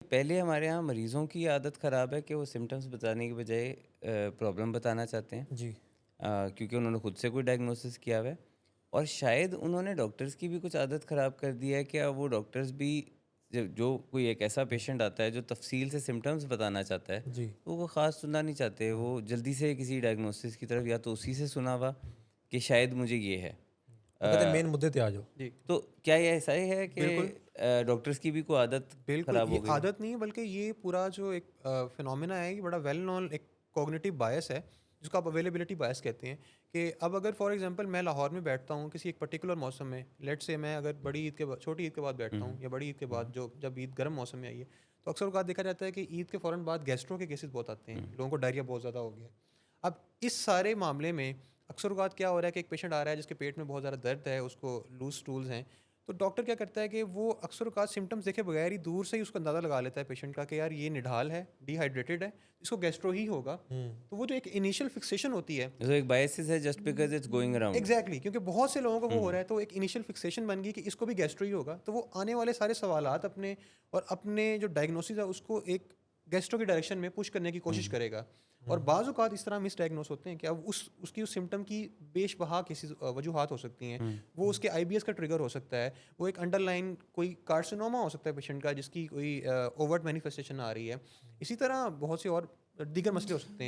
पहले हमारे यहाँ मरीज़ों की आदत ख़राब है कि वो सिम्पटम्स बताने के बजाय प्रॉब्लम बताना चाहते हैं, जी, क्योंकि उन्होंने खुद से कोई डायग्नोसिस किया हुआ है। और शायद उन्होंने डॉक्टर्स की भी कुछ आदत ख़राब कर दी है कि अब वो डॉक्टर्स भी जो जो कोई एक ऐसा पेशेंट आता है जो तफ़सील से सिम्पटम्स बताना चाहता है, जी। तो वो ख़ास सुनना नहीं चाहते। हाँ, वो जल्दी से किसी डायग्नोसिस की तरफ या तो उसी से सुना हुआ कि शायद मुझे ये है। वो कहते हैं अ, मेन मुद्दे पे आ जाओ। जी, तो क्या ये ऐसा ही है कि बिल्कुल, डॉक्टर्स की भी कोई आदत बिल्कुल, ख़राब ये हो गई है? आदत नहीं है बल्कि ये पूरा जो एक फिनोमेना है ये बड़ा वेल नोन एक कॉग्निटिव बायस है, जिसको आप अवेलेबिलिटी बायस कहते हैं कि अब अगर फॉर एग्ज़ाम्पल मैं लाहौर में बैठता हूँ किसी एक पर्टिकुलर मौसम में, लेट्स से मैं अगर बड़ी ईद के बाद छोटी ईद के बाद हुँ, बैठता हूँ हुँ। या बड़ी ईद के हुँ, बाद जो जब ईद गर्म मौसम में आई है, तो अक्सर औक़ात देखा जाता है कि ईद के फ़ौरन बाद गैस्ट्रो के केसेज़ बहुत आते हैं, हुँ। लोगों को डायरिया बहुत ज़्यादा हो गया है। अब इस सारे मामले में अक्सर औक़ात क्या हो रहा है कि एक पेशेंट आ रहा है जिसके पेट में बहुत ज़्यादा दर्द है, उसको लूज़ स्टूल्स हैं, तो डॉक्टर क्या करता है कि वो अक्सर औक़ात सिम्पटम्स देखे बगैर ही दूर से ही उसका अंदाज़ा लगा लेता है पेशेंट का कि यार ये निढाल है, डिहाइड्रेटेड है, इसको गैस्ट्रो ही होगा। हुँ, तो वो जो एक इनिशियल फिक्सेशन होती है So एक बायसेस है just because it's going around. Exactly क्योंकि बहुत से लोगों को वो हुँ, हो हुँ, रहा है तो एक इनिशियल फिक्सेशन बन गई कि इसको भी गैस्ट्रो ही होगा तो वो आने वाले सारे सवालात अपने और अपने जो डायग्नोसिस है उसको एक गैस्ट्रो की डायरेक्शन में पुश करने की कोशिश हुँ, करेगा और हुँ, बाज़ औक़ात इस तरह मिसडायग्नोस होते हैं कि अब उसकी उस सिम्टम की बेशबहा किसी वजूहात हो सकती हैं। हुँ, वो उसके आईबीएस का ट्रिगर हो सकता है, वो एक अंडरलाइन कोई कार्सिनोमा हो सकता है पेशेंट का जिसकी कोई ओवर्ट मैनिफेस्टेशन आ रही है। इसी तरह बहुत से और दीगर मसले हो सकते हैं।